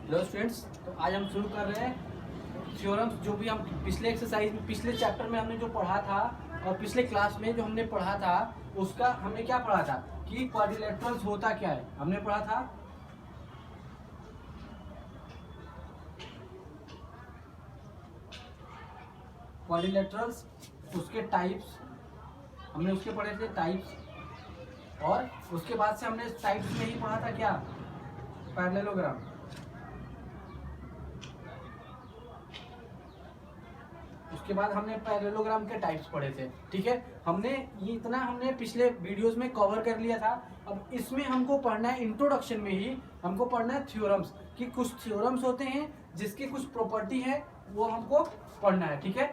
Hello students, तो आज हम शुरू कर रहे हैं थ्योरम्स जो भी हम पिछले एक्सरसाइज में पिछले चैप्टर में हमने जो पढ़ा था और पिछले क्लास में जो हमने पढ़ा था उसका हमने क्या पढ़ा था कि क्वाड्रिलेटरल्स होता क्या है। हमने पढ़ा था क्वाड्रिलेटरल्स, उसके टाइप्स हमने उसके पढ़े थे टाइप्स, और उसके बाद से हमने टाइप्स में ही पढ़ा था क्या, पैरेललोग्राम। उसके बाद हमने पैरेललोग्राम के टाइप्स पढ़े थे। ठीक है, हमने ये इतना हमने पिछले वीडियोस में कवर कर लिया था। अब इसमें हमको पढ़ना है, इंट्रोडक्शन में ही हमको पढ़ना है थ्योरम्स, कि कुछ थ्योरम्स होते हैं जिसकी कुछ प्रॉपर्टी है वो हमको पढ़ना है। ठीक है,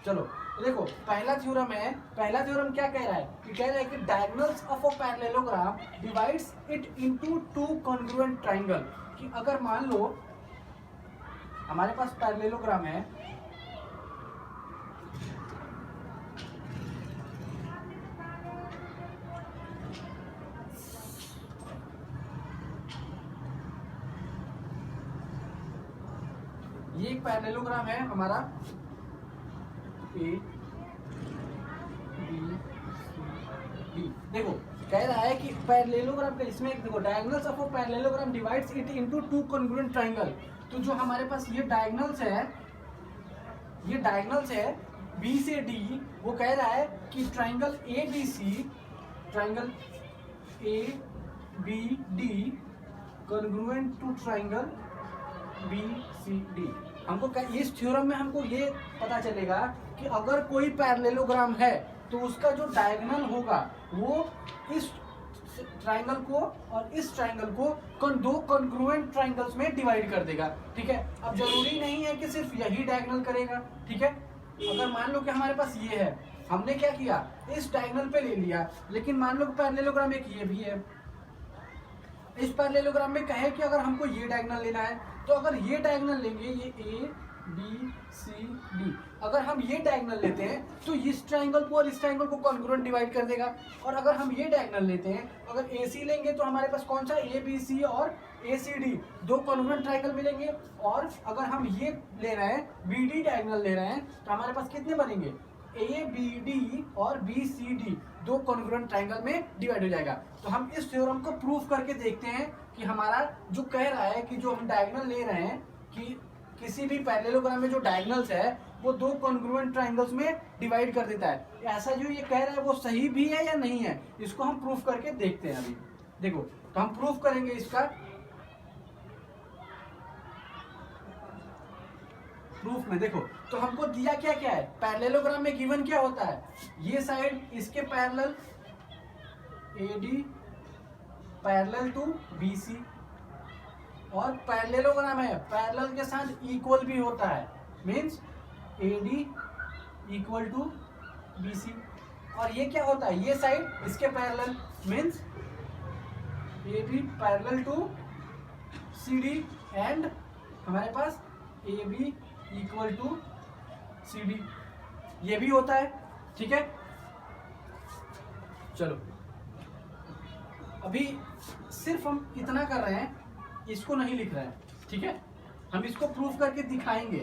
चलो तो देखो पहला थ्योरम है। पहला थ्योरम क्या कह रहा है कि कह रहा है कि diagonals of a parallelogram divides it into two congruent triangle. कि अगर मान लो हमारे पास पैरेललोग्राम है, ये एक पैरेललोग्राम है हमारा ए बी सी डी। देखो कह रहा है कि पैरेललोग्राम का इसमें देखो diagonals of a parallelogram divides it into two congruent triangle. तो जो हमारे पास ये डायगोनल्स है, ये डायगोनल्स है बी से डी, वो कह रहा है कि triangle A B C, triangle A B D congruent to triangle B C D. हमको इस थ्योरम में हमको ये पता चलेगा कि अगर कोई पैरेललोग्राम है तो उसका जो डायगोनल होगा वो इस ट्रायंगल को और इस ट्रायंगल को दो कॉन्ग्रुएंट ट्रायंगल्स में डिवाइड कर देगा। ठीक है, अब जरूरी नहीं है कि सिर्फ यही डायगोनल करेगा। ठीक है, अगर मान लो कि हमारे पास ये है, हमने क्या किया इस डायगोनल पे ले लिया, लेकिन मान लो कि पैरेललोग्राम एक ये भी है। इस पैरेललोग्राम में कहे कि अगर हमको ये डायगोनल लेना है तो अगर ये डायगोनल लेंगे, ये ए बी सी डी, अगर हम ये डायगोनल लेते हैं तो इस ट्रायंगल को और इस ट्रायंगल को कॉन्ग्रुएंट डिवाइड कर देगा। और अगर हम ये डायगोनल लेते हैं, अगर ए सी लेंगे तो हमारे पास कौन सा ए बी सी और ए सी डी दो कॉन्ग्रुएंट ट्रायंगल मिलेंगे। और अगर हम ये ले रहे हैं बी डी डायगोनल ले रहे हैं तो हमारे पास कितने बनेंगे, ए बी डी और बी सी डी दो कॉन्ग्रुएंट ट्रायंगल में डिवाइड हो जाएगा। तो हम इस थ्योरम को प्रूव करके देखते हैं कि हमारा जो कह रहा है कि जो हम डायगोनल ले रहे हैं कि किसी भी पैरेललोग्राम में जो डायगोनल्स है वो दो कॉन्ग्रुएंट ट्रायंगल्स में डिवाइड कर देता है। ऐसा जो ये कह रहा है वो सही भी है या नहीं है, इसको हम प्रूफ करके देखते हैं। अभी देखो तो हम प्रूफ करेंगे इसका प्रूफ में। देखो तो हमको दिया क्या क्या है, पैरेललोग्राम में गिवन क्या होता है, ये साइड इसके parallel AD parallel to BC, और पैरेललोग्राम है पैरेलल के साथ इक्वल भी होता है, means AD equal to BC। और ये क्या होता है, ये साइड इसके parallel, means AB parallel to CD and हमारे पास AB इक्वल टू CD, ये भी होता है। ठीक है, चलो अभी सिर्फ हम इतना कर रहे हैं, इसको नहीं लिख रहे हैं। ठीक है, हम इसको प्रूफ करके दिखाएंगे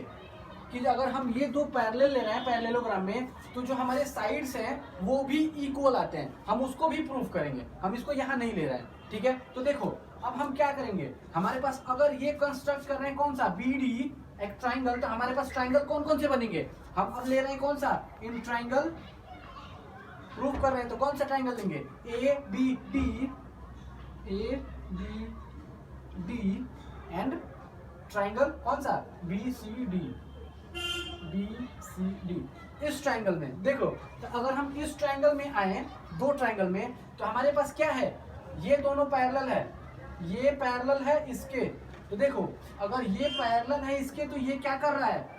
कि अगर हम ये दो पैरेलल ले रहे हैं पैरेललोग्राम में तो जो हमारे साइड्स हैं वो भी इक्वल आते हैं, हम उसको भी प्रूफ करेंगे। हम इसको यहाँ नहीं ले रहे हैं। ठीक है, तो देखो अब हम क्या करेंगे, हमारे पास अगर ये कंस्ट्रक्ट कर रहे हैं कौन सा BD एक ट्रायंगल, तो हमारे पास ट्रायंगल कौन कौन से बनेंगे, हम अब ले रहे हैं कौन सा, इन ट्रायंगल प्रूफ कर रहे हैं तो कौन सा ट्रायंगल लेंगे, ABD एंड ट्रायंगल कौन सा BCD। इस ट्रायंगल में देखो तो अगर हम इस ट्रायंगल में आए, दो ट्रायंगल में, तो हमारे पास क्या है, ये दोनों पैरेलल है, ये पैरेलल है इसके। तो देखो अगर ये पैरेलल है इसके तो ये क्या कर रहा है,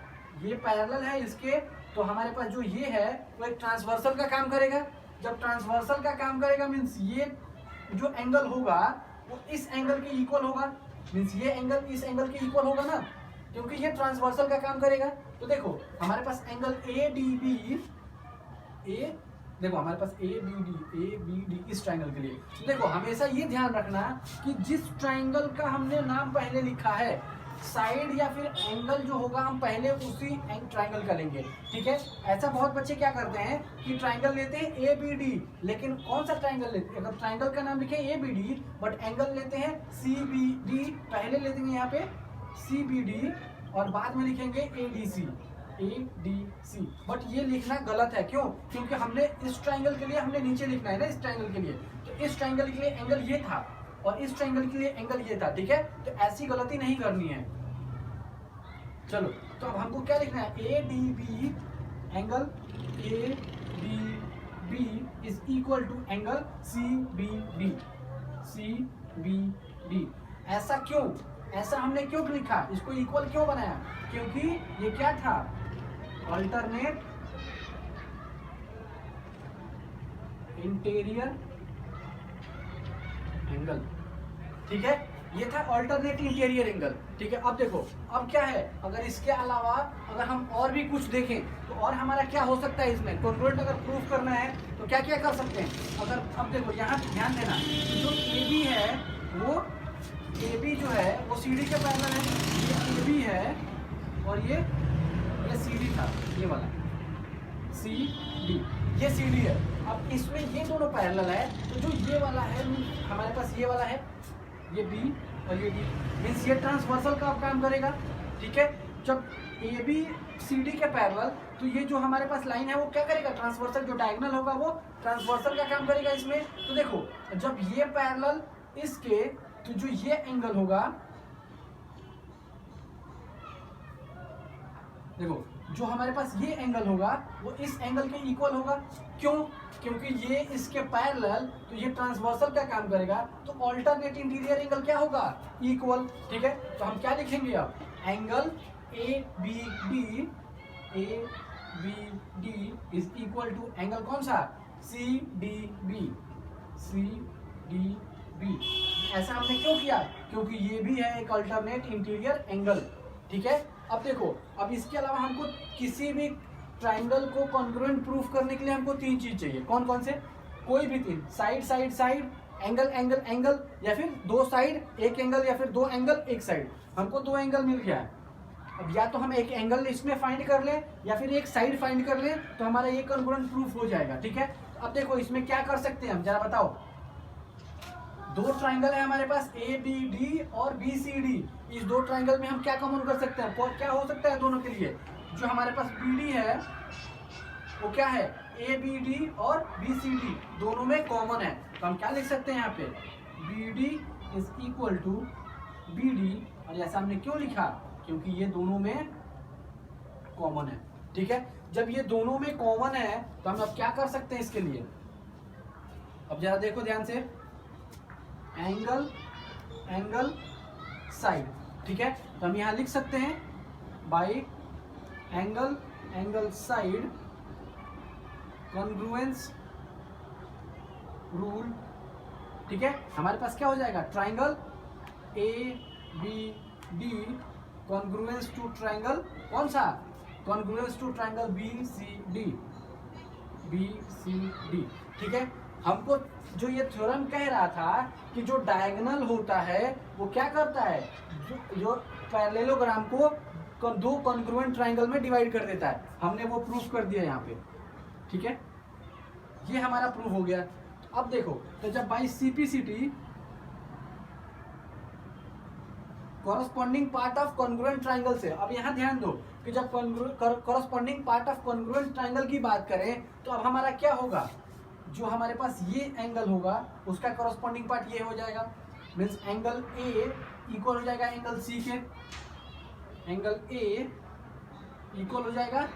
ये पैरेलल है इसके, तो हमारे पास जो ये है वो एक ट्रांसवर्सल का काम करेगा। जब ट्रांसवर्सल का काम करेगा मीन्स ये जो एंगल होगा वो इस एंगल के इक्वल होगा, मीन्स ये एंगल इस एंगल के इक्वल होगा ना, क्योंकि ये ट्रांसवर्सल का काम करेगा। तो देखो हमारे पास एंगल ADB देखो हमारे पास ए बी डी इस ट्राइंगल के लिए, तो देखो हमेशा ये ध्यान रखना कि जिस ट्राइंगल का हमने नाम पहले लिखा है, साइड या फिर एंगल जो होगा हम पहले उसी ट्राइंगल का लेंगे, ठीक है। ऐसा बहुत बच्चे क्या करते हैं कि ट्राइंगल लेते हैं ए बी डी, लेकिन कौन सा ट्राइंगल लेते हैं, अगर ट्राइंगल का नाम लिखे A B D but angle लेते हैं सी बी डी, पहले ले देंगे यहाँ पे सी बी डी और बाद में लिखेंगे ए डी सी, बट ये लिखना गलत है। क्यों? क्योंकि हमने इस ट्राइंगल के लिए हमने नीचे लिखना है ना, इस ट्राइंगल के लिए, तो इस ट्राइंगल के लिए एंगल ये था और इस ट्राइंगल के लिए एंगल ये था, ठीक है। तो ऐसी गलती नहीं करनी है। चलो तो अब हमको क्या लिखना है, A D B angle A D B is equal to angle C B D. ऐसा क्यों, ऐसा हमने क्यों लिखा, इसको इक्वल क्यों बनाया, क्योंकि ये क्या था, अल्टरनेट इंटीरियर एंगल, ठीक है। ये था अल्टरनेट इंटीरियर एंगल, ठीक है। अब देखो अब क्या है, अगर इसके अलावा अगर हम और भी कुछ देखें तो और हमारा क्या हो सकता है, इसमें कॉन्ग्रुएंट अगर प्रूफ करना है तो क्या क्या कर सकते हैं। अगर अब देखो यहाँ ध्यान देना, जो ए बी है वो ए बी जो है वो सी डी के पैरेलल है, ये ए बी है और ये सी डी था, ये वाला सी डी, ये सी डी है। अब इसमें ये दोनों पैरेलल है, तो जो ये वाला है हमारे पास, ये वाला है ये बी और ये डी, मीन्स ये ट्रांसवर्सल का काम करेगा, ठीक है। जब ए बी सी डी के पैरेलल, तो ये जो हमारे पास लाइन है वो क्या करेगा, ट्रांसवर्सल, जो डायगोनल होगा वो ट्रांसवर्सल का काम करेगा इसमें। तो देखो जब ये पैरेलल इसके, तो जो ये एंगल होगा, देखो जो हमारे पास ये एंगल होगा वो इस एंगल के इक्वल होगा। क्यों? क्योंकि ये इसके पैरेलल, तो ये ट्रांसवर्सल का काम करेगा, तो अल्टरनेट इंटीरियर एंगल क्या होगा, इक्वल, ठीक है। तो हम क्या लिखेंगे अब, angle A B D is equal to angle कौन सा, सी डी बी। ऐसा हमने क्यों किया, क्योंकि ये भी है एक अल्टरनेट इंटीरियर एंगल, ठीक है। अब देखो, अब इसके अलावा हमको किसी भी ट्राइंगल को कॉन्ग्रुएंट प्रूफ करने के लिए हमको तीन चीज चाहिए, कौन कौन से, कोई भी तीन, साइड, एंगल या फिर दो साइड एक एंगल या फिर दो एंगल एक साइड। हमको दो एंगल मिल गया है, अब या तो हम एक एंगल इसमें फाइंड कर लें या फिर एक साइड फाइंड कर लें, तो हमारा ये कॉन्ग्रुएंट प्रूफ हो जाएगा, ठीक है। अब देखो इसमें क्या कर सकते हैं हम, जरा बताओ। दो ट्राइंगल है हमारे पास ए बी डी और बी सी डी, इस दो ट्राइंगल में हम क्या कॉमन कर सकते हैं, क्या हो सकता है दोनों के लिए, जो हमारे पास बी डी है वो क्या है, ए बी डी और बी सी डी दोनों में कॉमन है, तो हम क्या लिख सकते हैं यहाँ पे, B D is equal to B D, और ऐसा हमने क्यों लिखा, क्योंकि ये दोनों में कॉमन है, ठीक है। जब ये दोनों में कॉमन है तो हम अब क्या कर सकते हैं इसके लिए, अब जरा देखो ध्यान से, एंगल साइड, ठीक है। तो हम यहाँ लिख सकते हैं by angle side congruence rule, ठीक है। हमारे पास क्या हो जाएगा, triangle A B D congruence to triangle कौन सा, congruence to triangle B C D, ठीक है। हमको जो ये थ्योरम कह रहा था कि जो डायगोनल होता है वो क्या करता है, जो पैरेललोग्राम को दो कॉन्ग्रुएंट ट्राइंगल में डिवाइड कर देता है, हमने वो प्रूफ कर दिया यहाँ पे, ठीक है। ये हमारा प्रूफ हो गया। अब देखो, तो जब by CPCT corresponding part of congruent triangle से, अब यहाँ ध्यान दो कि जब corresponding part of congruent triangle की बात करें तो अब हमारा क्या होगा, जो हमारे पास ये एंगल होगा उसका कॉरस्पॉन्डिंग पार्ट ये हो जाएगा, मीन्स एंगल ए इक्वल हो जाएगा एंगल सी के, एंगल ए इक्वल हो जाएगा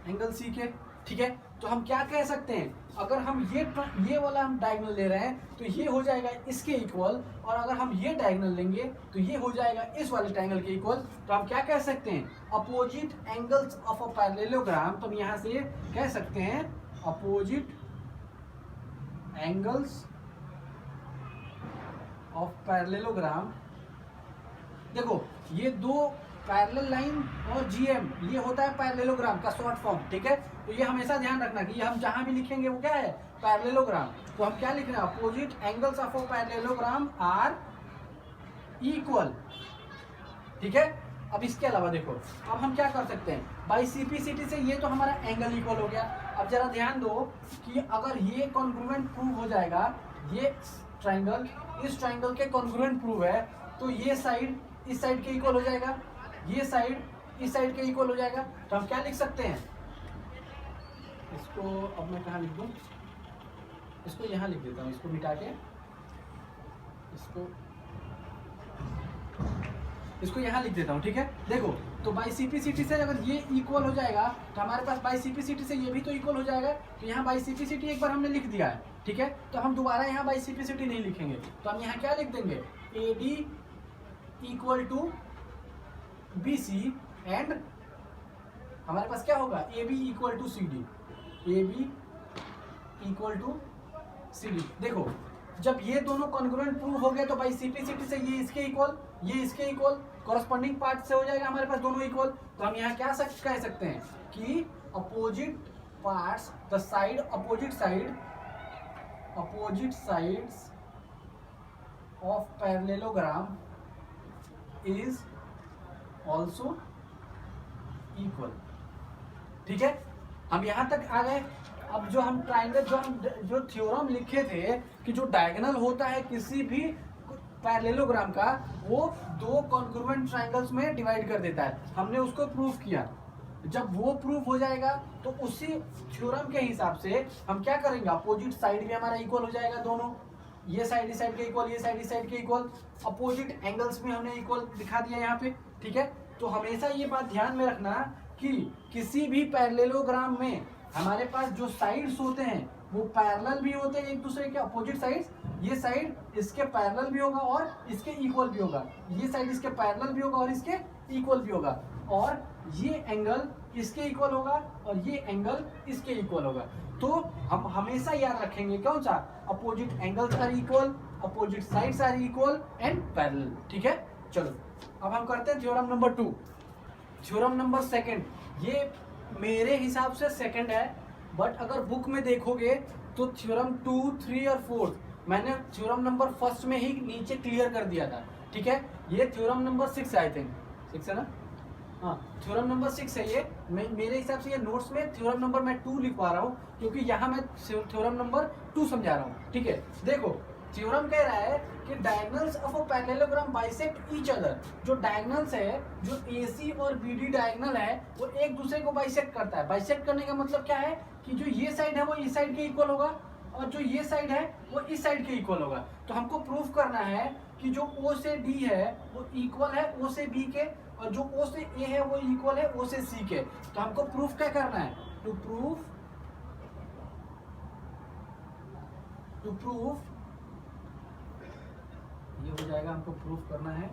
एंगल सी के, ठीक है। तो हम क्या कह सकते हैं, अगर हम ये वाला हम डायगोनल ले रहे हैं तो ये हो जाएगा इसके इक्वल, और अगर हम ये डायगोनल लेंगे तो ये हो जाएगा इस वाले ट्रायंगल के इक्वल। तो हम क्या कह सकते हैं, opposite angles of a parallelogram, तो हम यहाँ से कह सकते हैं अपोजिट एंगल्स ऑफ पैरेललोग्राम। देखो ये दो पैरेलल लाइन और जीएम ये होता है पैरेललोग्राम का शॉर्ट फॉर्म, ठीक है। तो ये हमेशा ध्यान रखना कि ये हम जहां भी लिखेंगे वो क्या है, पैरेललोग्राम। तो हम क्या लिख रहे हैं, opposite angles of a parallelogram are equal, ठीक है। अब इसके अलावा देखो, अब हम क्या कर सकते हैं, बाई सीपीसीटी से ये तो हमारा एंगल इक्वल हो गया। अब जरा ध्यान दो कि अगर ये कॉन्ग्रुएंट प्रूव हो जाएगा, ये ट्राइंगल इस ट्राइंगल के कॉन्ग्रुएंट प्रूव है, तो ये साइड इस साइड के इक्वल हो जाएगा, ये साइड इस साइड के इक्वल हो जाएगा। तो हम क्या लिख सकते हैं, इसको अब मैं कहाँ लिख दूँ, इसको यहाँ लिख देता हूँ, इसको मिटा के इसको यहाँ लिख देता हूँ, ठीक है। देखो, तो बाई सीपीसीटी से अगर ये इक्वल हो जाएगा तो हमारे पास बाई सीपीसीटी से ये भी तो इक्वल हो जाएगा। तो यहाँ बाई सीपीसीटी एक बार हमने लिख दिया है, ठीक है। तो हम दोबारा यहाँ बाई सीपीसीटी नहीं लिखेंगे, तो हम यहाँ क्या लिख देंगे, A D equal to B C and हमारे पास क्या होगा, A B equal to C D, A B equal to C D. देखो, जब ये दोनों कॉन्ग्रुएंट प्रूव हो गए तो बाई सीपीसीटी से ये इसके इक्वल, ये इसके इक्वल, कॉरस्पॉन्डिंग पार्ट से हो जाएगा हमारे पास दोनों इक्वल। तो हम यहाँ क्या कह सकते हैं कि opposite parts the side opposite sides of parallelogram is also equal, ठीक है। हम यहाँ तक आ गए। अब जो हम ट्राइंगल जो थ्योरम लिखे थे कि जो डायगोनल होता है किसी भी पैरेललोग्राम का, वो दो कॉन्ग्रुएंट ट्राइंगल्स में डिवाइड कर देता है, हमने उसको प्रूव किया। जब वो प्रूव हो जाएगा तो उसी थ्योरम के हिसाब से हम क्या करेंगे, अपोजिट साइड भी हमारा इक्वल हो जाएगा, दोनों ये साइड इस साइड के इक्वल, ये साइड इस साइड के इक्वल, अपोजिट एंगल्स भी हमने इक्वल दिखा दिया यहाँ पे, ठीक है। तो हमेशा ये बात ध्यान में रखना कि किसी भी पैरेललोग्राम में हमारे पास जो साइड्स होते हैं वो पैरेलल भी होते हैं एक दूसरे के, अपोजिट साइड्स, ये साइड इसके पैरेलल भी होगा और इसके इक्वल भी होगा, ये साइड इसके पैरेलल भी होगा और इसके इक्वल भी होगा, और ये एंगल इसके इक्वल होगा और ये एंगल इसके इक्वल होगा। तो हम हमेशा याद रखेंगे कौन सा, opposite angles are equal, opposite sides are equal and parallel, ठीक है। चलो अब हम करते हैं थ्योरम नंबर 2, थ्योरम नंबर 2। ये मेरे हिसाब से सेकंड है, बट अगर बुक में देखोगे तो थ्योरम 2, 3 और 4 मैंने थ्योरम नंबर 1 में ही नीचे क्लियर कर दिया था, ठीक है। ये थ्योरम नंबर 6 है, आई थिंक 6 है ना, हाँ थ्योरम नंबर 6 है ये। मेरे हिसाब से ये नोट्स में थ्योरम नंबर मैं 2 लिखवा रहा हूँ क्योंकि यहाँ मैं थ्योरम नंबर 2 समझा रहा हूँ, ठीक है। देखो, थ्योरम कह रहा है कि diagonals of a parallelogram bisect each other. जो डायगोनल्स है, जो AC और BD डायगोनल है, वो एक दूसरे को बाइसेक्ट करता है। बाइसेक्ट करने का मतलब क्या है कि जो ये साइड है वो इस साइड के इक्वल होगा और जो ये साइड है वो इस साइड के इक्वल होगा। तो हमको प्रूफ करना है कि जो O से D है वो इक्वल है O से B के, और जो O से A है वो इक्वल है O से C के। तो हमको प्रूफ क्या करना है, टू प्रूफ ये हो जाएगा, हमको प्रूफ करना है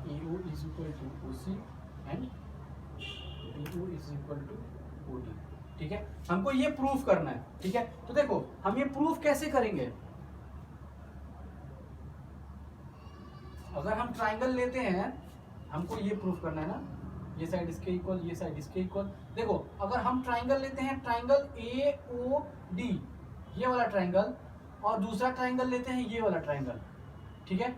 AO is equal to OC and BO is equal to OD, ठीक है। हमको ये प्रूफ करना है, ठीक है। तो देखो, हम ये प्रूफ कैसे करेंगे, अगर हम ट्राइंगल लेते हैं, हमको ये प्रूफ करना है ना, ये साइड इसके इक्वल, ये साइड इसके इक्वल। देखो, अगर हम ट्राइंगल लेते हैं, ट्राइंगल AOD ये वाला ट्राइंगल, और दूसरा ट्राइंगल लेते हैं ये वाला ट्राइंगल, ठीक है।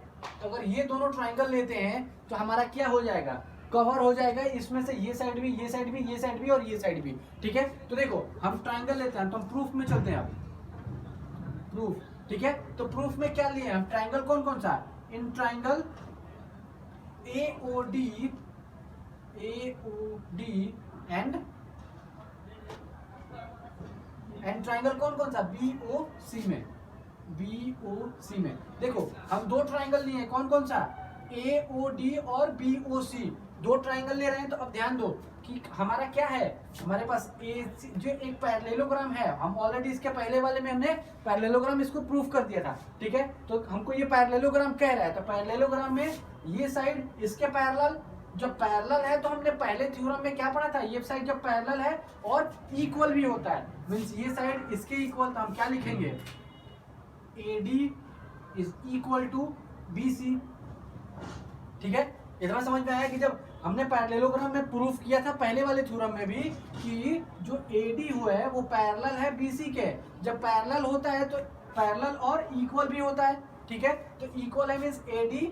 तो अगर ये दोनों ट्राइंगल लेते हैं तो हमारा क्या हो जाएगा, कवर हो जाएगा इसमें से ये साइड भी, ये साइड भी, ये साइड भी और ये साइड भी, ठीक है। तो देखो, हम ट्राइंगल लेते हैं तो हम प्रूफ में चलते हैं, अब प्रूफ, ठीक है। तो प्रूफ में क्या लिए हम, ट्राइंगल कौन कौन सा, in triangle AOD and triangle कौन कौन सा, BOC में। देखो, हम दो ट्राइंगल लिए हैं, कौन कौन सा, AOD और BOC, दो ट्राइंगल ले रहे हैं। तो अब ध्यान दो कि हमारा क्या है, हमारे पास AC जो एक पैरेललोग्राम है, हम ऑलरेडी इसके पहले वाले में हमने पैरेललोग्राम इसको प्रूफ कर दिया था, ठीक है। तो हमको ये पैरेललोग्राम कह रहा है, तो पैरेललोग्राम में ये साइड इसके पैरेलल, जब पैरेलल है तो हमने पहले थ्योरम में क्या पढ़ा था, ये साइड जब पैरेलल है और इक्वल भी होता है, मींस ये साइड इसके इक्वल, तो हम क्या लिखेंगे, AD is equal to BC, ठीक है। इतना समझ में आया कि जब हमने पैरेललोग्राम में प्रूफ किया था पहले वाले थ्योरम में भी कि जो AD हुआ है वो पैरेलल है BC के। जब पैरेलल होता है तो पैरेलल और इक्वल भी होता है, ठीक है। तो इक्वल है मीन्स AD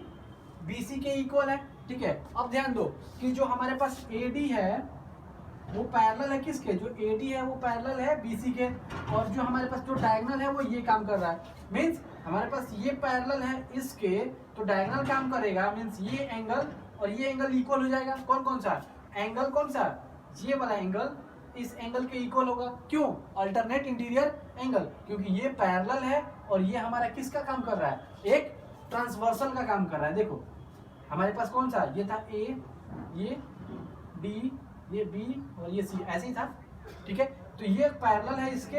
BC के इक्वल है, ठीक है। अब ध्यान दो कि जो हमारे पास AD है वो पैरेलल है किसके, जो AD है वो पैरेलल है BC के, और जो हमारे पास जो डायगोनल है वो ये काम कर रहा है। मीन्स हमारे पास ये पैरेलल है इसके, तो डायगोनल काम करेगा, मीन्स ये एंगल और ये एंगल इक्वल हो जाएगा। कौन कौन सा एंगल, कौन सा, ये वाला एंगल इस एंगल के इक्वल होगा। क्यों, अल्टरनेट इंटीरियर एंगल, क्योंकि ये पैरेलल है और ये हमारा किसका काम कर रहा है, एक ट्रांसवर्सल का काम कर रहा है। देखो हमारे पास कौन सा, ये था A, ये D, ये B और ये C, ऐसे ही था, ठीक है। तो ये पैरेलल है इसके,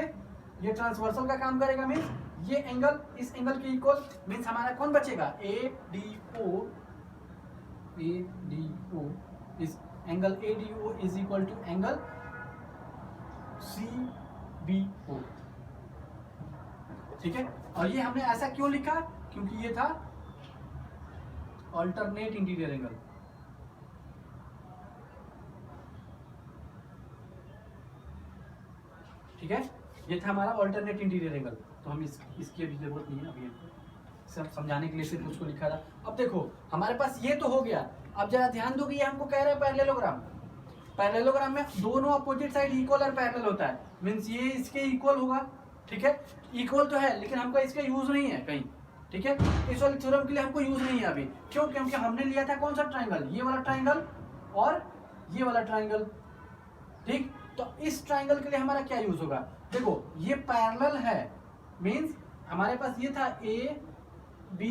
ये ट्रांसवर्सल का काम करेगा, मीन्स ये एंगल इस एंगल के इक्वल, मीन्स हमारा कौन बचेगा, ADO इस angle ADO is equal to angle CBO, ठीक है। और ये हमने ऐसा क्यों लिखा, क्योंकि ये था अल्टरनेट इंटीरियर एंगल, ठीक है। ये था हमारा अल्टरनेट इंटीरियर एंगल, तो हम इसकी अभी जरूरत नहीं है, अभी सब समझाने के लिए सिर्फ उसको लिखा था। अब देखो हमारे पास ये तो हो गया, अब जरा ध्यान दो कि ये हमको कह रहा है पैरेललोग्राम। पैरेललोग्राम में दोनों अपोजिट साइड इक्वल और पैरेलल होता है, मीन्स ये इसके इक्वल होगा, ठीक है। इक्वल तो है लेकिन हमको इसका यूज नहीं है कहीं, ठीक है। इस वाले थ्योरम के लिए हमको यूज नहीं है अभी, क्यों, क्योंकि हमने लिया था कौन सा ट्राइंगल, ये वाला ट्राइंगल और ये वाला ट्राइंगल, ठीक। तो इस ट्राइंगल के लिए हमारा क्या यूज होगा, देखो ये पैरेलल है, मींस हमारे पास ये था A B,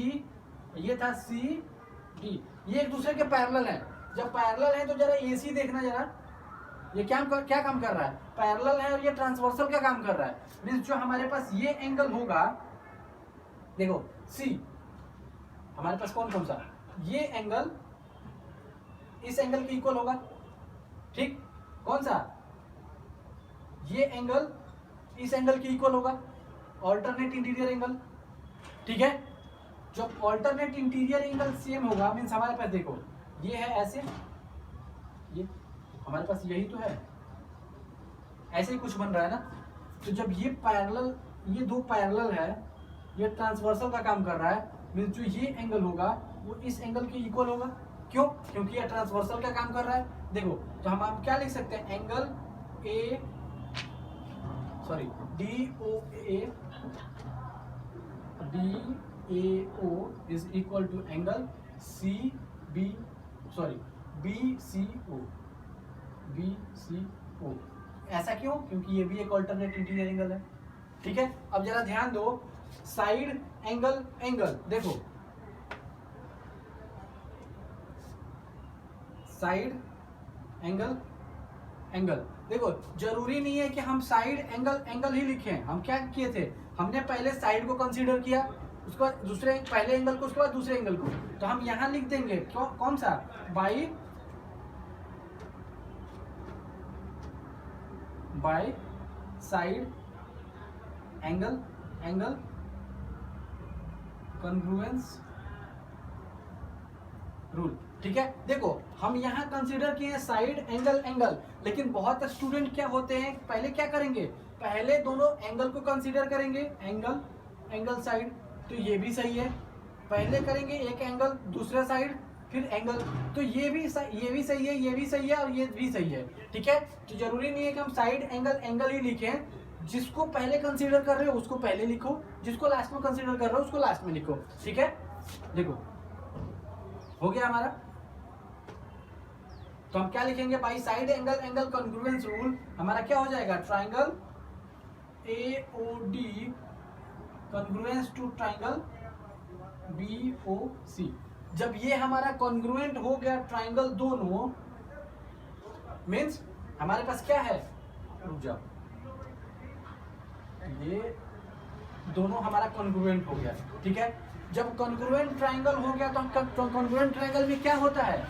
ये था C D, ये एक दूसरे के पैरेलल है। जब पैरेलल है तो जरा AC देखना, जरा ये क्या काम कर रहा है, पैरेलल है और ये ट्रांसवर्सल का काम कर रहा है। मींस जो हमारे पास ये एंगल होगा, देखो C हमारे पास कौन कौन सा, ये एंगल इस एंगल के इक्वल होगा, ठीक। कौन सा, ये एंगल इस एंगल के इक्वल होगा, अल्टरनेट इंटीरियर एंगल, ठीक है। जब अल्टरनेट इंटीरियर एंगल सेम होगा, मींस हमारे पास देखो ये है ऐसे, ये हमारे पास यही तो है, ऐसे ही कुछ बन रहा है ना। तो जब ये पैरेलल, ये दो पैरेलल है, ये ट्रांसवर्सल का काम कर रहा है, मींस जो ये एंगल होगा वो इस एंगल के इक्वल होगा। क्यों, क्योंकि ये ट्रांसवर्सल का काम कर रहा है। देखो तो हम क्या लिख सकते हैं, angle DAO is equal to angle BCO। ऐसा क्यों, क्योंकि ये भी एक अल्टरनेट इंटीरियर एंगल है, ठीक है। अब जरा ध्यान दो, साइड एंगल एंगल, देखो साइड एंगल एंगल, देखो जरूरी नहीं है कि हम साइड एंगल एंगल ही लिखें। हम क्या किए थे, हमने पहले साइड को कंसीडर किया, उसके बाद दूसरे पहले एंगल को, उसके बाद दूसरे एंगल को, तो हम यहां लिख देंगे कौन सा, by side angle angle congruence rule, ठीक है। देखो हम यहाँ कंसीडर किए साइड एंगल एंगल, लेकिन बहुत स्टूडेंट क्या होते हैं, पहले क्या करेंगे, पहले दोनों एंगल को कंसीडर करेंगे, एंगल एंगल साइड, तो ये भी सही है, पहले करेंगे एक एंगल दूसरा साइड फिर एंगल, तो ये भी सही है, ये भी सही है और ये भी सही है, ठीक है। तो जरूरी नहीं है कि हम साइड एंगल एंगल ही लिखें, जिसको पहले कंसीडर कर रहे हो उसको पहले लिखो, जिसको लास्ट में कंसीडर कर रहे हो उसको लास्ट में लिखो, ठीक है। देखो हो गया हमारा, तो हम क्या लिखेंगे, by side angle angle congruence rule, हमारा क्या हो जाएगा, triangle AOD congruence to triangle BOC। जब ये हमारा कॉन्ग्रुएंट हो गया ट्राइंगल दोनों, मीन्स हमारे पास क्या है, रुक जाओ, ये दोनों हमारा कॉन्ग्रुएंट हो गया, ठीक है। जब कॉन्ग्रुएंट ट्राइंगल हो गया तो कॉन्ग्रुएंट ट्राइंगल में क्या होता है,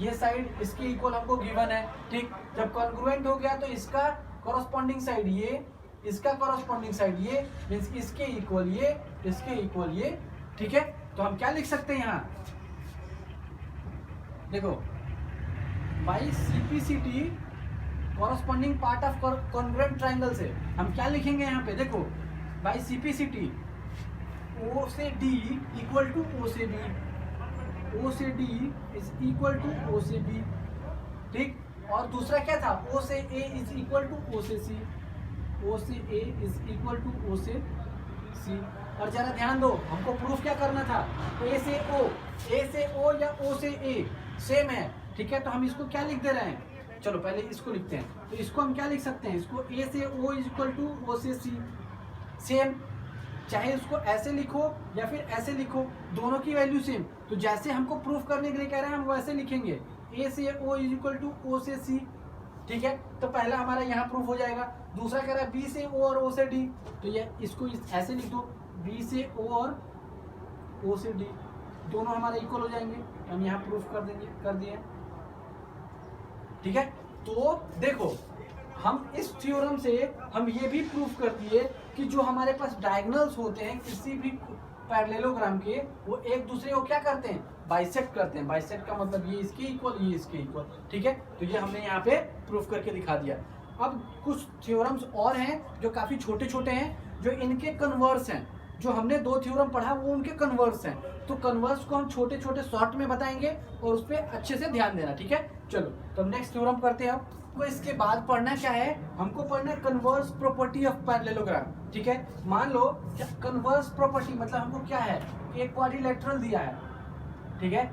ये साइड इसके इक्वल हमको गिवन है, ठीक। जब कॉन्ग्रुएंट हो गया तो इसका कॉरस्पॉन्डिंग साइड ये, इसका कॉरस्पॉन्डिंग साइड ये, मींस इसके इक्वल ये, इसके इक्वल ये, ठीक है। तो हम क्या लिख सकते हैं यहाँ, देखो by CPCT corresponding part of congruent triangle से हम क्या लिखेंगे यहाँ पे, देखो बाई CPCT O से D इक्वल टू O से B, O से D is equal to O से B, ठीक। और दूसरा क्या था, O से A is equal to O से C, O से A is equal to O से C। और जरा ध्यान दो, हमको प्रूफ क्या करना था, A से O या O से A सेम है, ठीक है। तो हम इसको क्या लिख दे रहे हैं, चलो पहले इसको लिखते हैं। तो इसको हम क्या लिख सकते हैं, इसको A से O is equal to O से C, सेम। चाहे उसको ऐसे लिखो या फिर ऐसे लिखो, दोनों की वैल्यू सेम। तो जैसे हमको प्रूफ करने के लिए कह रहे हैं हम वैसे लिखेंगे, A से O is equal to O से C, ठीक है। तो पहला हमारा यहाँ प्रूफ हो जाएगा। दूसरा कह रहा है B से O और O से D, तो ये इसको ऐसे लिख दो, B से O और O से D दोनों हमारे इक्वल हो जाएंगे। हम यहाँ प्रूफ कर दिए, ठीक है। तो देखो हम इस थ्योरम से हम ये भी प्रूफ कर दिए कि जो हमारे पास डायगोनल्स होते हैं किसी भी पैरेललोग्राम के, वो एक दूसरे को क्या करते हैं, बाइसेक्ट करते हैं। बाइसेक्ट का मतलब ये इसके इक्वल, ये इसके इक्वल, ठीक है। तो ये हमने यहाँ पे प्रूफ करके दिखा दिया। अब कुछ थ्योरम्स और हैं जो काफी छोटे छोटे हैं, जो इनके कन्वर्स हैं। जो हमने 2 थ्योरम पढ़ा वो उनके कन्वर्स हैं। तो कन्वर्स को हम छोटे छोटे शॉर्ट में बताएंगे और उस पर अच्छे से ध्यान देना, ठीक है। चलो तो नेक्स्ट थ्योरम करते हैं। अब तो इसके बाद पढ़ना क्या है, हमको पढ़ना है कन्वर्स प्रॉपर्टी ऑफ पैरेललोग्राम, ठीक है। मान लो कन्वर्स प्रॉपर्टी मतलब हमको क्या है कि एक क्वाड्रिलेटरल दिया है, ठीक है,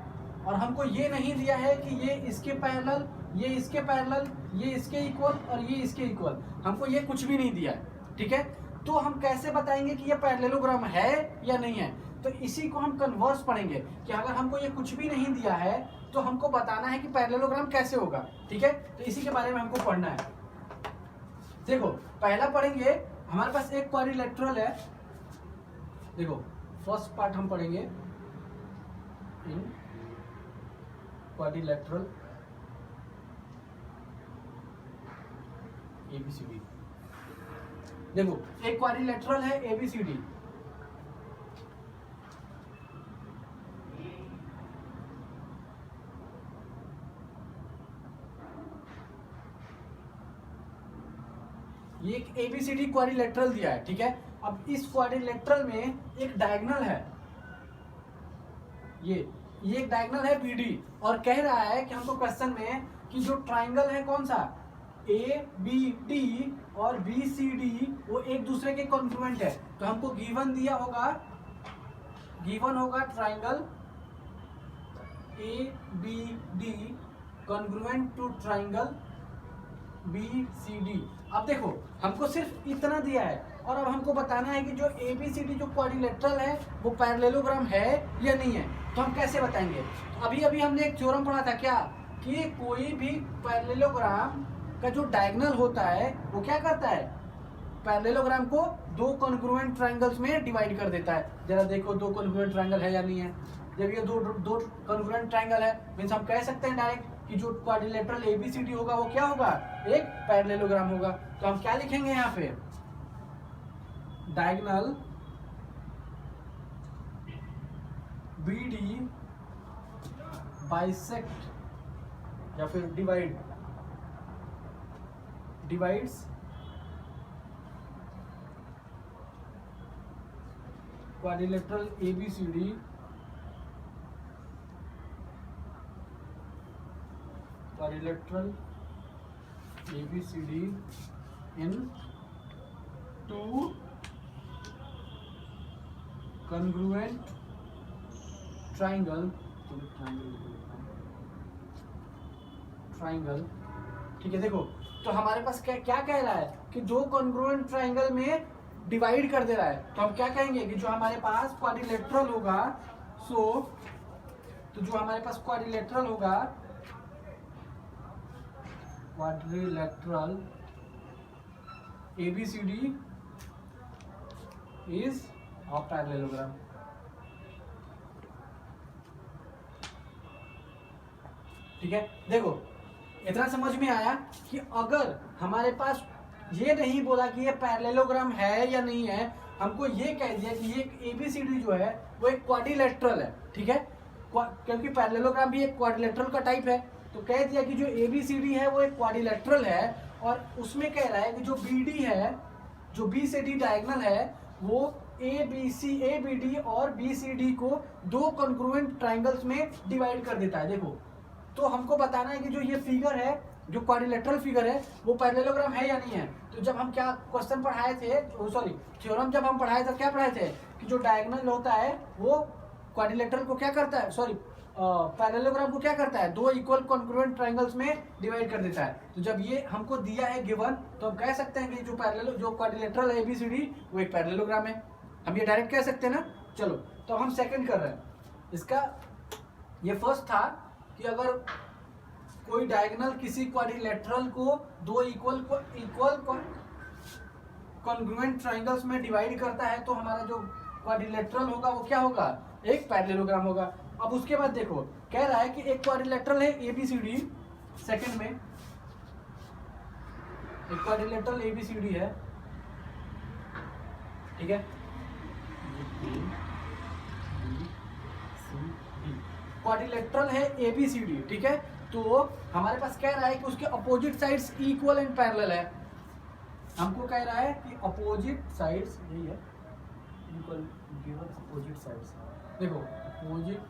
और हमको ये नहीं दिया है कि ये इसके पैरेलल, ये इसके पैरेलल, ये इसके इक्वल और ये इसके इक्वल, हमको ये कुछ भी नहीं दिया है, ठीक है। तो हम कैसे बताएंगे कि ये पैरेललोग्राम है या नहीं है, तो इसी को हम कन्वर्स पढ़ेंगे कि अगर हमको ये कुछ भी नहीं दिया है तो हमको बताना है कि पैरेललोग्राम कैसे होगा, ठीक है। तो इसी के बारे में हमको पढ़ना है। देखो पहला पढ़ेंगे, हमारे पास एक क्वाड्रिलेटरल है। देखो फर्स्ट पार्ट हम पढ़ेंगे इन क्वाड्रिलेटरल ABCD। देखो एक क्वाड्रिलेटरल है ABCD, ये एक ABCD क्वाड्रिलेटरल दिया है, ठीक है। अब इस क्वाड्रिलेटरल में एक डायगोनल है, ये एक डायगोनल है BD, और कह रहा है कि हमको क्वेश्चन में कि जो ट्राइंगल है कौन सा ABD और BCD वो एक दूसरे के कॉन्ग्रुएंट है। तो हमको गिवन दिया होगा, गिवन होगा triangle ABD congruent to triangle BCD। अब देखो हमको सिर्फ इतना दिया है और अब हमको बताना है कि जो ABCD जो क्वाड्रिलेटरल है वो पैरेललोग्राम है या नहीं है। तो हम कैसे बताएंगे, तो अभी हमने एक थ्योरम पढ़ा था क्या, कि कोई भी पैरेललोग्राम का जो डायगोनल होता है वो क्या करता है, पैरेललोग्राम को 2 कॉन्ग्रुएंट ट्रायंगल्स में डिवाइड कर देता है। जरा देखो 2 कॉन्ग्रुएंट ट्रायंगल है या नहीं है। जब ये दो कॉन्ग्रुएंट ट्रायंगल है मींस हम कह सकते हैं डायरेक्ट कि जो क्वाड्रिलेटरल ABCD होगा वो क्या होगा, एक पैरेललोग्राम होगा। तो हम क्या लिखेंगे यहाँ पे, डायगोनल BD बाइसेक्ट या फिर divides quadrilateral ABCD in 2 congruent triangle, ठीक है। देखो तो हमारे पास क्या कह रहा है कि 2 कॉन्ग्रुएंट ट्राइंगल में डिवाइड कर दे रहा है। तो हम क्या कहेंगे कि जो हमारे पास क्वाड्रिलेटरल होगा, तो जो हमारे पास क्वाड्रिलेटरल होगा, quadrilateral ABCD is a parallelogram. ठीक है, देखो इतना समझ में आया कि अगर हमारे पास ये नहीं बोला कि ये पैरेललोग्राम है या नहीं है, हमको ये कह दिया कि ये ABCD जो है वो एक क्वाड्रिलेटरल है, ठीक है। क्योंकि पैरेललोग्राम भी एक क्वाड्रिलेटरल का टाइप है, तो कह दिया कि जो ABCD है वो एक क्वाड्रिलेटरल है, और उसमें कह रहा है कि जो BD है, जो B से D डायगोनल है, वो ABD और BCD को दो कॉन्ग्रुएंट ट्राइंगल्स में डिवाइड कर देता है। देखो, तो हमको बताना है कि जो ये फिगर है, जो क्वाड्रिलेटरल फिगर है, वो पैरेललोग्राम है या नहीं है। तो जब हम क्या क्वेश्चन पढ़ाए थे, सॉरी थ्योरम जब हम पढ़ाए थे क्या पढ़ाए थे कि जो डायगोनल होता है वो क्वाड्रिलेटरल को क्या करता है, सॉरी पैरेललोग्राम को क्या करता है, दो इक्वल कॉन्ग्रुएंट ट्रायंगल्स में डिवाइड कर देता है। तो जब ये हमको दिया है गिवन, तो हम कह सकते हैं कि जो क्वाड्रिलेटरल है ABCD वो एक पैरेललोग्राम है, हम ये डायरेक्ट कह सकते हैं ना। चलो, तो हम सेकंड कर रहे हैं इसका। ये फर्स्ट था कि अगर कोई डायगोनल किसी क्वाड्रिलेटरल को दो इक्वल कॉन्ग्रुएंट ट्रायंगल्स में डिवाइड करता है, तो हमारा जो क्वाड्रिलेटरल होगा वो क्या होगा, एक पैरेललोग्राम होगा। अब उसके बाद देखो, कह रहा है कि एक क्वाड्रिलेटरल है ABCD, सेकंड में एक क्वाड्रिलेटरल ABCD है, ठीक है, क्वाड्रिलेटरल है ABCD, ठीक है। तो हमारे पास कह रहा है कि उसके opposite sides equal and parallel है। हमको कह रहा है कि अपोजिट साइड्स, यही है इक्वल, गिवन अपोजिट साइड्स, देखो अपोजिट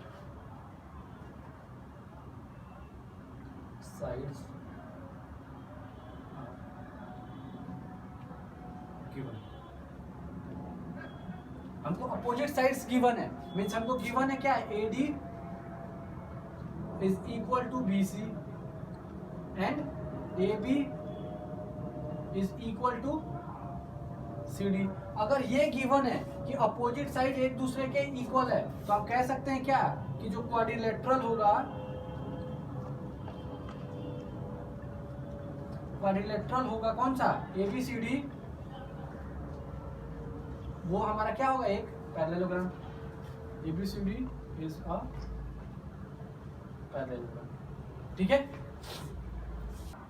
साइड्स गिवन, हमको अपोजिट साइड्स गिवन है, मीन्स हमको गिवन है क्या, AD is equal to BC and AB is equal to CD। अगर ये गिवन है कि अपोजिट साइड एक दूसरे के इक्वल है, तो आप कह सकते हैं क्या कि जो क्वाड्रिलेटरल होगा, क्वाड्रिलेटरल होगा कौन सा, ABCD, वो हमारा क्या होगा, एक parallelogram. ABCD is a parallelogram, ठीक है।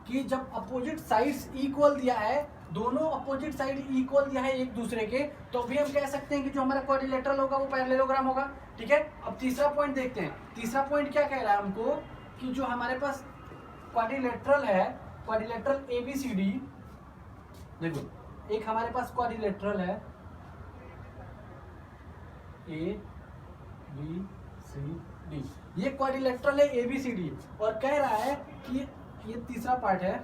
कि जब अपोजिट साइड्स इक्वल दिया है, दोनों अपोजिट साइड इक्वल दिया है एक दूसरे के, तो भी हम कह सकते हैं कि जो हमारा क्वाड्रिलेटरल होगा वो पैरेललोग्राम होगा, ठीक है। अब तीसरा पॉइंट देखते हैं। तीसरा पॉइंट क्या कह रहा है हमको कि जो हमारे पास क्वाड्रिलेटरल है, क्वाड्रिलेटरल ABCD, देखो एक हमारे पास क्वाड्रिलेटरल है ABCD, ये क्वाड्रिलेटरल है ABCD, और कह रहा है कि ये तीसरा पार्ट है,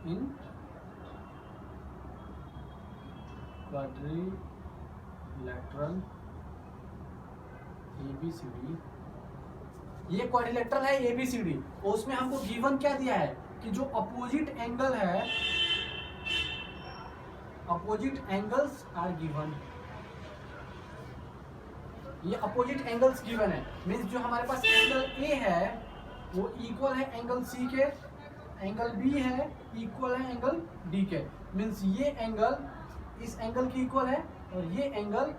इन क्वाड्रिलेटरल ABCD, ये क्वाड्रिलेटरल है ABCD, और उसमें हमको गिवन क्या दिया है कि जो अपोजिट एंगल है, अपोजिट एंगल्स आर गिवन, ये अपोजिट एंगल्स गिवन है, मींस जो हमारे पास एंगल A है वो इक्वल है एंगल C के, एंगल B है इक्वल है एंगल D के, मींस ये एंगल इस एंगल की इक्वल है और ये एंगल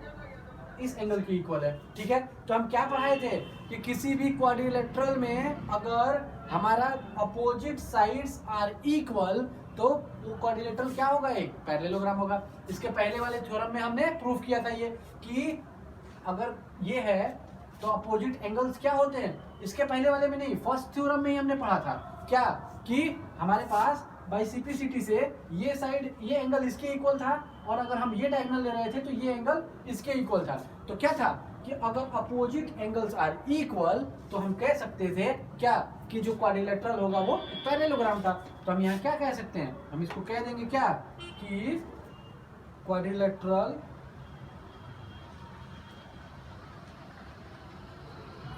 इस एंगल की इक्वल है, ठीक है। तो हम क्या पढ़ाए थे कि किसी भी क्वाड्रिलेटरल में अगर हमारा अपोजिट साइड्स आर इक्वल, तो वो क्वाड्रिलेटरल क्या होगा, एक पैरेललोग्राम होगा। इसके पहले वाले थ्योरम में हमने प्रूफ किया था ये कि अगर ये है तो अपोजिट एंगल्स क्या होते हैं, इसके पहले वाले में नहीं, फर्स्ट थ्योरम में ही हमने पढ़ा था क्या कि हमारे पास बाय सिंप्लिसिटी से ये साइड, ये एंगल इसके इक्वल था, और अगर हम ये डायगोनल ले रहे थे तो ये एंगल इसके इक्वल था। तो क्या था कि अगर अपोजिट एंगल्स आर इक्वल, तो हम कह सकते थे क्या कि जो क्वाड्रिलेटरल होगा वो पैरेललोग्राम था। तो हम यहाँ क्या कह सकते हैं, हम इसको कह देंगे क्या कि quadrilateral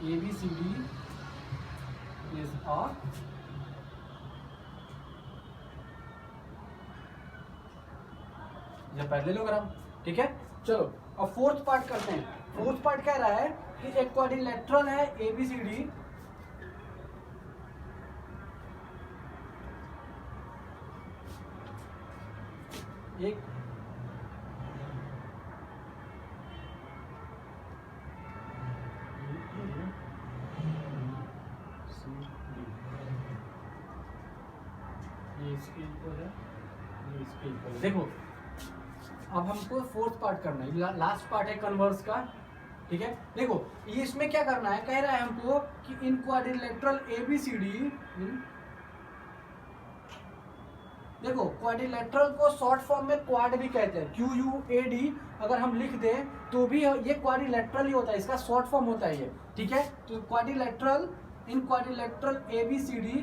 ABCD is a parallelogram, ठीक है। चलो अब फोर्थ पार्ट करते हैं। फोर्थ पार्ट कह रहा है कि एक क्वाड्रिलेटरल है ABCD, एक इसके इक्वल है, ये इसके इक्वल है। देखो अब हमको फोर्थ पार्ट करना है, लास्ट पार्ट है कन्वर्स का। ठीक है, देखो ये इसमें क्या करना है, कह रहा है हमको कि इन क्वाड्रिलेटरल ABCD, देखो क्वाड्रिलेटरल को शॉर्ट फॉर्म में क्वाड भी कहते हैं, QUAD अगर हम लिख दें तो भी ये क्वाड्रिलेटरल ही होता है, इसका शॉर्ट फॉर्म होता है ये, ठीक है। तो क्वाड्रिलेटरल, इन क्वाड्रिलेटरल ABCD,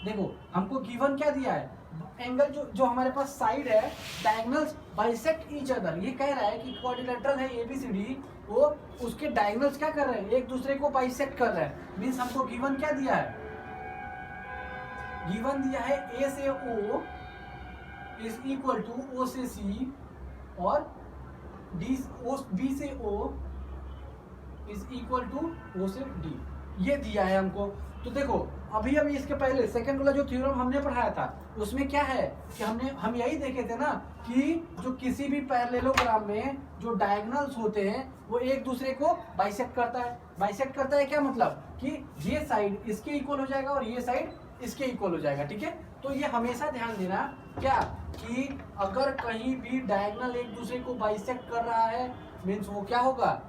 देखो हमको गिवन क्या दिया है, एंगल जो हमारे पास साइड है, डायगोनल्स बाइसेक्ट ईच अदर, ये कह रहा है कि क्वाड्रिलेटरल है ABCD, वो उसके डायगोनल्स क्या कर रहे हैं, एक दूसरे को बाइसेक्ट कर रहे हैं। मीन्स हमको गिवन क्या दिया है, गिवन दिया है A से O is equal to O से C और B से O is equal to O से D, ये दिया है हमको। तो देखो अभी इसके पहले सेकंड वाला जो थ्योरम हमने पढ़ाया था उसमें क्या है कि हम यही देखे थे ना कि जो किसी भी पैरेललोग्राम में जो डायगोनल्स होते हैं वो एक दूसरे को बाइसेक्ट करता है। बाइसेक्ट करता है क्या मतलब कि ये साइड इसके इक्वल हो जाएगा और ये साइड इसके इक्वल हो जाएगा, ठीक है। तो ये हमेशा ध्यान देना क्या कि अगर कहीं भी डायगोनल एक दूसरे को बाइसेक्ट कर रहा है मीन्स वो क्या होगा,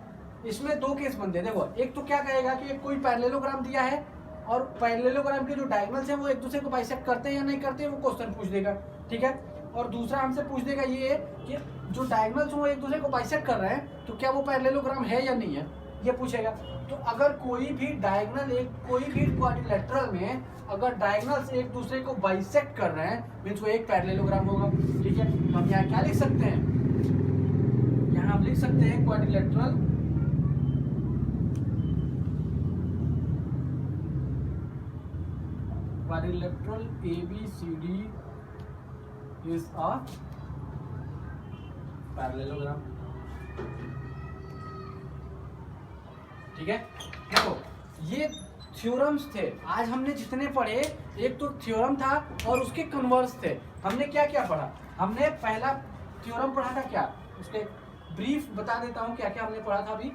इसमें दो केस बनते हैं। देखो एक तो क्या कहेगा कि कोई पैरेललोग्राम दिया है और पैरेललोग्राम के जो डायगोनल्स हैं वो एक दूसरे को बाइसेक्ट करते हैं या नहीं करते हैं, वो क्वेश्चन पूछ देगा, ठीक है। और दूसरा हमसे पूछ देगा ये कि जो डायगोनल्स वो एक दूसरे को बाइसेक्ट कर रहे हैं तो क्या वो पैरेललोग्राम है या नहीं है, ये पूछेगा। तो अगर कोई भी डायगोनल कोई भी क्वाड्रिलेटरल में अगर डायगोनल्स एक दूसरे को बाइसेक्ट कर रहे हैं मीन्स वो एक पैरेललोग्राम होगा, ठीक है। तो हम यहाँ क्या लिख सकते हैं, यहाँ हम लिख सकते हैं quadrilateral ABCD is a parallelogram, ठीक है। देखो ये थ्योरम्स थे आज हमने जितने पढ़े, एक तो थ्योरम था और उसके कन्वर्स थे। हमने क्या क्या पढ़ा, हमने पहला थ्योरम पढ़ा था क्या, उसके ब्रीफ बता देता हूँ क्या क्या हमने पढ़ा था अभी,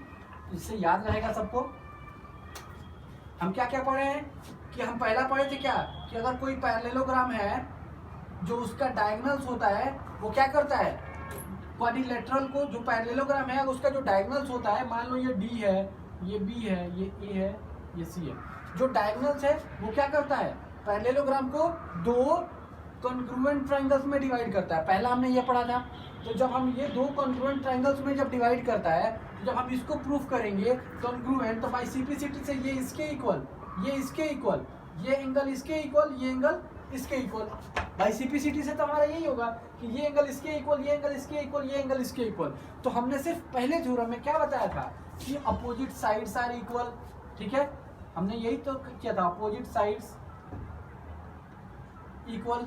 इससे याद रहेगा सबको। हम क्या क्या पढ़े हैं कि हम पहला पढ़े थे क्या कि अगर कोई पैरेललोग्राम है जो उसका डायगोनल्स होता है वो क्या करता है, क्वाड्रिलेटरल को जो पैरेललोग्राम है उसका जो डायगोनल्स होता है, मान लो ये D है, ये B है, ये A है, ये C है, जो डायगोनल्स है वो क्या करता है, पैरेललोग्राम को दो कॉन्ग्रुएंट ट्रायंगल्स में डिवाइड करता है। पहला हमने ये पढ़ा था। तो जब हम ये दो कॉन्ग्रुएंट ट्रायंगल्स में जब डिवाइड करता है, जब हम इसको प्रूफ करेंगे कॉन्ग्रुएंट, तो बाय सिंप्लिसिटी से ये इसके इक्वल, ये इसके इक्वल, ये एंगल इसके इक्वल, ये एंगल इसके इक्वल। बाय सिंप्लिसिटी से तो हमारा यही होगा कि ये एंगल इसके इक्वल, ये एंगल इसके इक्वल, ये एंगल इसके इक्वल। तो हमने सिर्फ पहले थ्योरम में क्या बताया था कि अपोजिट साइड्स आर इक्वल, ठीक है। हमने यही तो किया था, अपोजिट साइड्स इक्वल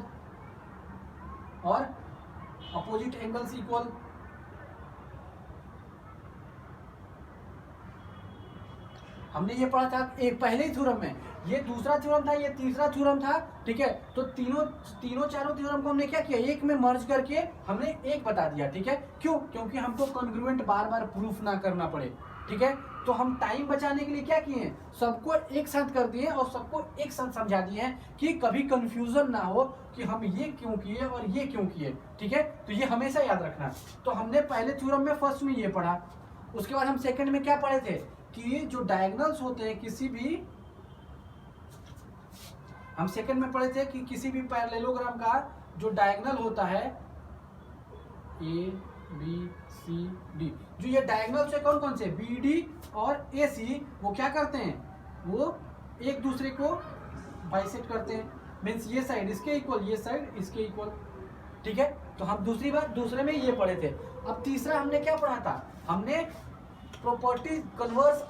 और अपोजिट एंगल्स इक्वल। हमने ये पढ़ा था एक पहले ही थ्योरम में, ये दूसरा थ्योरम था, ये तीसरा थ्योरम था, ठीक है। तो तीनों चारों थ्योरम को हमने क्या किया, एक में मर्ज करके हमने एक बता दिया, ठीक है। क्यों, क्योंकि हमको कॉन्ग्रुएंट बार बार प्रूफ ना करना पड़े, ठीक है। तो हम टाइम बचाने के लिए क्या किए, सबको एक साथ कर दिए और सबको एक साथ समझा दिए कि कभी कंफ्यूजन ना हो कि हम ये क्यों किए और ये क्यों किए, ठीक है। तो ये हमेशा याद रखना। तो हमने पहले थ्योरम में फर्स्ट में ये पढ़ा, उसके बाद हम सेकंड में क्या पढ़े थे कि जो डायगोनल्स होते हैं किसी भी, हम सेकंड में पढ़े थे कि किसी भी पैरेललोग्राम का जो डायगोनल होता है A B C D, जो ये डायगोनल्स है कौन कौन से, BD और AC, वो क्या करते हैं, वो एक दूसरे को बाइसेक्ट करते हैं। मीन्स ये साइड इसके इक्वल, ये साइड इसके इक्वल, ठीक है। तो हम दूसरे में ये पढ़े थे। अब तीसरा हमने क्या पढ़ा था, हमने प्रॉपर्टी कन्वर्स